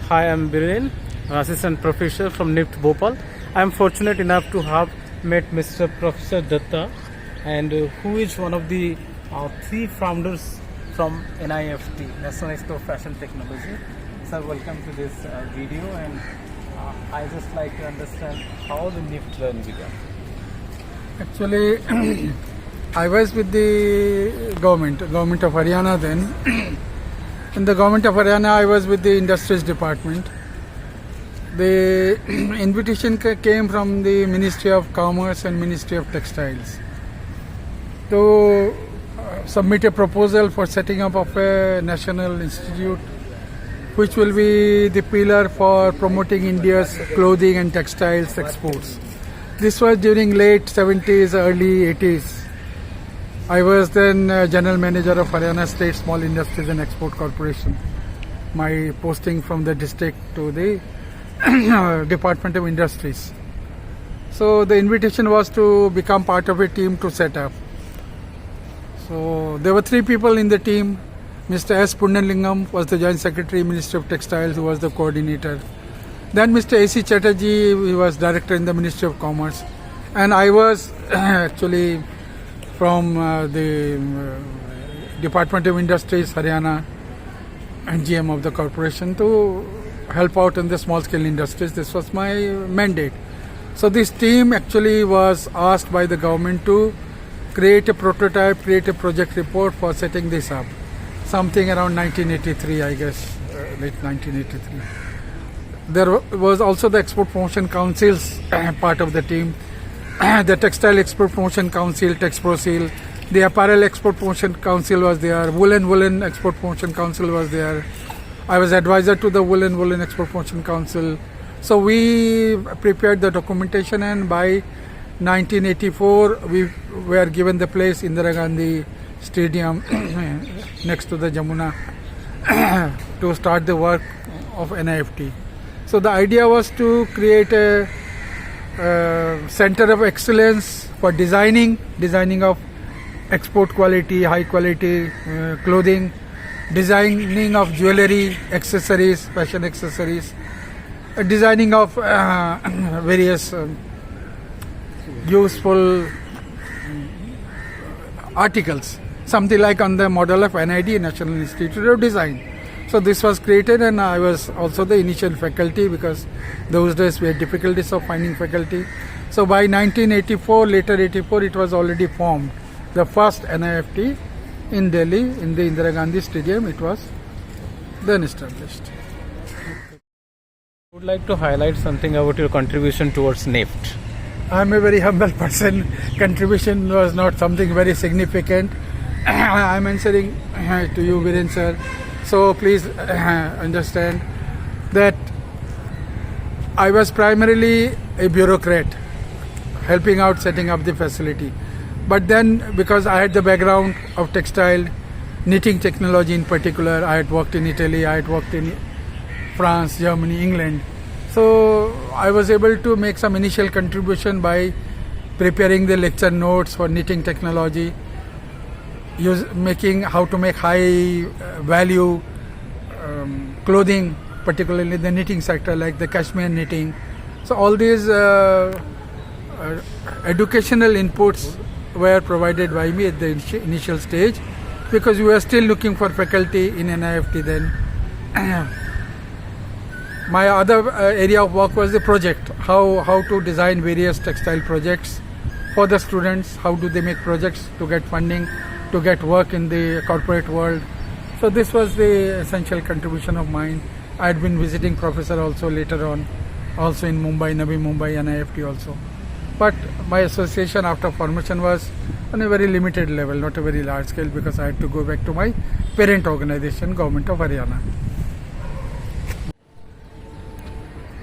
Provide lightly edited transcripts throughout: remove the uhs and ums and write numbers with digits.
Hi, I'm Biren, assistant professor from NIFT Bhopal. I'm fortunate enough to have met Mr. Professor Datta, and who is one of the three founders from NIFT, National Institute of Fashion Technology. Sir, welcome to this video, and I just like to understand how the NIFT run began. Actually, I was with the government of Haryana then. In the government of Haryana, I was with the Industries Department. The invitation came from the Ministry of Commerce and Ministry of Textiles to submit a proposal for setting up of a national institute which will be the pillar for promoting India's clothing and textiles exports. This was during late 70s, early 80s. I was then General Manager of Haryana State Small Industries and Export Corporation. My posting from the district to the Department of Industries. So the invitation was to become part of a team to set up. So there were three people in the team. Mr. S. Punnalingam was the Joint Secretary, Ministry of Textiles, who was the coordinator. Then Mr. A.C. Chatterjee, he was Director in the Ministry of Commerce. And I was actually from the Department of Industries, Haryana, and GM of the corporation to help out in the small scale industries. This was my mandate. So this team actually was asked by the government to create a prototype, create a project report for setting this up. Something around 1983, I guess, late 1983. There was also the Export Promotion Council's part of the team. The Textile Export Promotion Council, TexProCil, the Apparel Export Promotion Council was there, Woolen Export Promotion Council was there. I was advisor to the Woolen Export Promotion Council. So we prepared the documentation, and by 1984 we were given the place Indira Gandhi Stadium next to the Jamuna to start the work of NIFT. So the idea was to create a center of excellence for designing of export quality, high quality clothing, designing of jewelry, accessories, fashion accessories, designing of various useful articles, something like on the model of NID, National Institute of Design. So this was created, and I was also the initial faculty because those days we had difficulties of finding faculty. So by 1984, later 84, it was already formed. The first NIFT in Delhi, in the Indira Gandhi Stadium, it was then established. I would like to highlight something about your contribution towards NIFT. I am a very humble person. Contribution was not something very significant. I am answering to you, Viren sir. So please understand that I was primarily a bureaucrat helping out setting up the facility. But then because I had the background of textile, knitting technology in particular, I had worked in Italy, I had worked in France, Germany, England. So I was able to make some initial contribution by preparing the lecture notes for knitting technology, making how to make high value clothing, particularly the knitting sector like the cashmere knitting. So all these educational inputs were provided by me at the initial stage because we were still looking for faculty in NIFT then. My other area of work was the project, how to design various textile projects for the students, how do they make projects to get funding, to get work in the corporate world. So this was the essential contribution of mine. I had been visiting professor also later on, also in Mumbai, Navi Mumbai, NIFT also. But my association after formation was on a very limited level, not a very large scale, because I had to go back to my parent organization, Government of Haryana.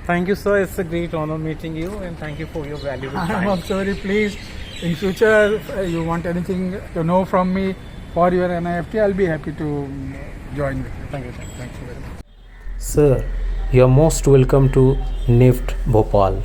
Thank you, sir. It's a great honor meeting you, and thank you for your valuable time. I am also very pleased. In future, you want anything to know from me for your NIFT, I'll be happy to join with you. Thank you very much. Sir, you are most welcome to NIFT Bhopal.